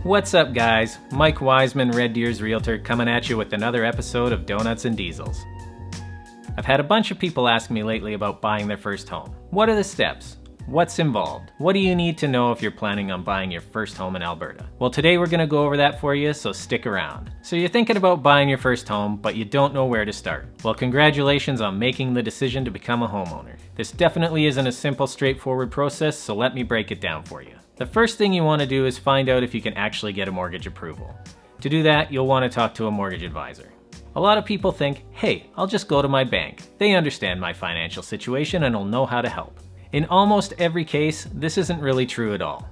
What's up, guys? Mike Wiseman, Red Deer's Realtor, coming at you with another episode of Donuts and Diesels. I've had a bunch of people ask me lately about buying their first home. What are the steps? What's involved? What do you need to know if you're planning on buying your first home in Alberta? Well, today we're going to go over that for you, so stick around. So you're thinking about buying your first home, but you don't know where to start. Well, congratulations on making the decision to become a homeowner. This definitely isn't a simple, straightforward process, so let me break it down for you. The first thing you want to do is find out if you can actually get a mortgage approval. To do that, you'll want to talk to a mortgage advisor. A lot of people think, hey, I'll just go to my bank. They understand my financial situation and will know how to help. In almost every case, this isn't really true at all.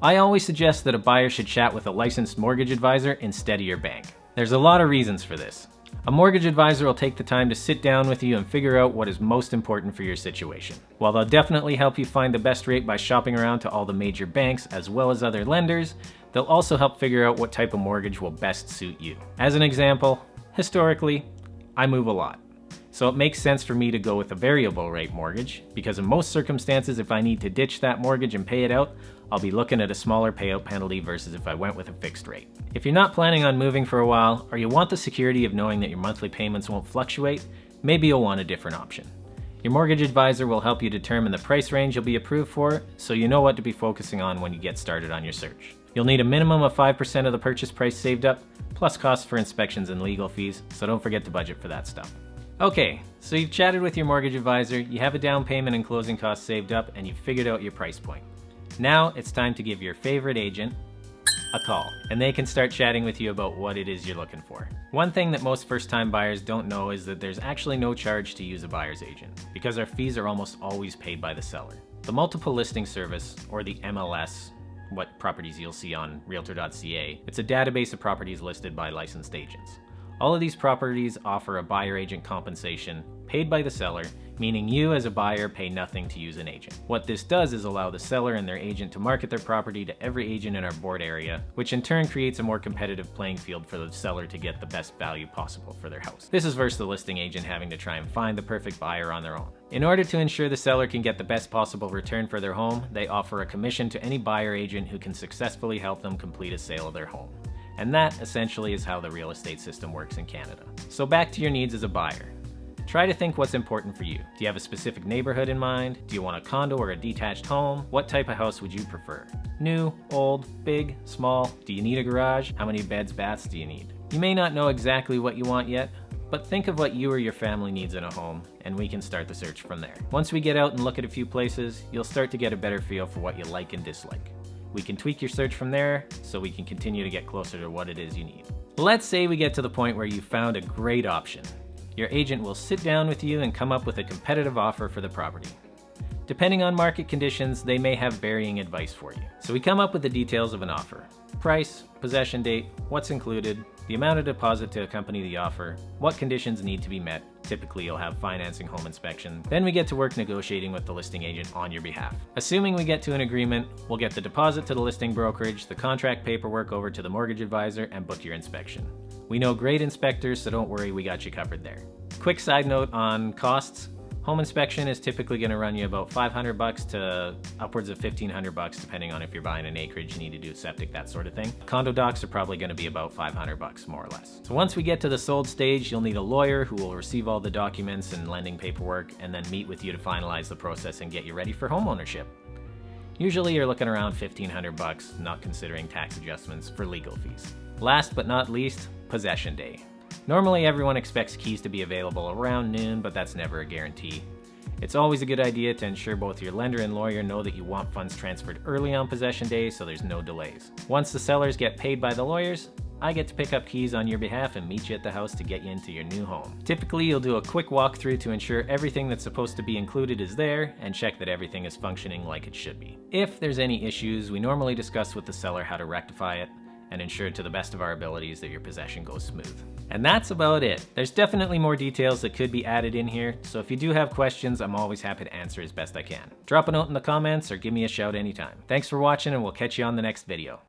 I always suggest that a buyer should chat with a licensed mortgage advisor instead of your bank. There's a lot of reasons for this. A mortgage advisor will take the time to sit down with you and figure out what is most important for your situation. While they'll definitely help you find the best rate by shopping around to all the major banks as well as other lenders, they'll also help figure out what type of mortgage will best suit you. As an example, historically, I move a lot. So it makes sense for me to go with a variable rate mortgage because in most circumstances, if I need to ditch that mortgage and pay it out, I'll be looking at a smaller payout penalty versus if I went with a fixed rate. If you're not planning on moving for a while, or you want the security of knowing that your monthly payments won't fluctuate, maybe you'll want a different option. Your mortgage advisor will help you determine the price range you'll be approved for, so you know what to be focusing on when you get started on your search. You'll need a minimum of 5% of the purchase price saved up, plus costs for inspections and legal fees, so don't forget to budget for that stuff. Okay, so you've chatted with your mortgage advisor, you have a down payment and closing costs saved up, and you've figured out your price point. Now it's time to give your favorite agent a call, and they can start chatting with you about what it is you're looking for. One thing that most first-time buyers don't know is that there's actually no charge to use a buyer's agent, because our fees are almost always paid by the seller. The multiple listing service, or the MLS, what properties you'll see on realtor.ca, it's a database of properties listed by licensed agents. All of these properties offer a buyer agent compensation paid by the seller, meaning you as a buyer pay nothing to use an agent. What this does is allow the seller and their agent to market their property to every agent in our board area, which in turn creates a more competitive playing field for the seller to get the best value possible for their house. This is versus the listing agent having to try and find the perfect buyer on their own. In order to ensure the seller can get the best possible return for their home, they offer a commission to any buyer agent who can successfully help them complete a sale of their home. And that essentially is how the real estate system works in Canada. So back to your needs as a buyer. Try to think what's important for you. Do you have a specific neighborhood in mind? Do you want a condo or a detached home? What type of house would you prefer? New, old, big, small? Do you need a garage? How many beds, baths do you need? You may not know exactly what you want yet, but think of what you or your family needs in a home, and we can start the search from there. Once we get out and look at a few places, you'll start to get a better feel for what you like and dislike. We can tweak your search from there so we can continue to get closer to what it is you need. Let's say we get to the point where you found a great option. Your agent will sit down with you and come up with a competitive offer for the property. Depending on market conditions, they may have varying advice for you. So we come up with the details of an offer. Price, possession date, what's included, the amount of deposit to accompany the offer, what conditions need to be met. Typically you'll have financing, home inspection. Then we get to work negotiating with the listing agent on your behalf. Assuming we get to an agreement, we'll get the deposit to the listing brokerage, the contract paperwork over to the mortgage advisor, and book your inspection. We know great inspectors, so don't worry, we got you covered there. Quick side note on costs. Home inspection is typically going to run you about $500 to upwards of $1,500 depending on if you're buying an acreage, you need to do septic, that sort of thing. Condo docs are probably going to be about $500 more or less. So once we get to the sold stage, you'll need a lawyer who will receive all the documents and lending paperwork and then meet with you to finalize the process and get you ready for home ownership. Usually you're looking around $1,500, not considering tax adjustments for legal fees. Last but not least, possession day. Normally everyone expects keys to be available around noon, but that's never a guarantee. It's always a good idea to ensure both your lender and lawyer know that you want funds transferred early on possession day so there's no delays. Once the sellers get paid by the lawyers, I get to pick up keys on your behalf and meet you at the house to get you into your new home. Typically, you'll do a quick walkthrough to ensure everything that's supposed to be included is there and check that everything is functioning like it should be. If there's any issues, we normally discuss with the seller how to rectify it and ensure to the best of our abilities that your possession goes smooth. And that's about it. There's definitely more details that could be added in here, so if you do have questions, I'm always happy to answer as best I can. Drop a note in the comments or give me a shout anytime. Thanks for watching, and we'll catch you on the next video.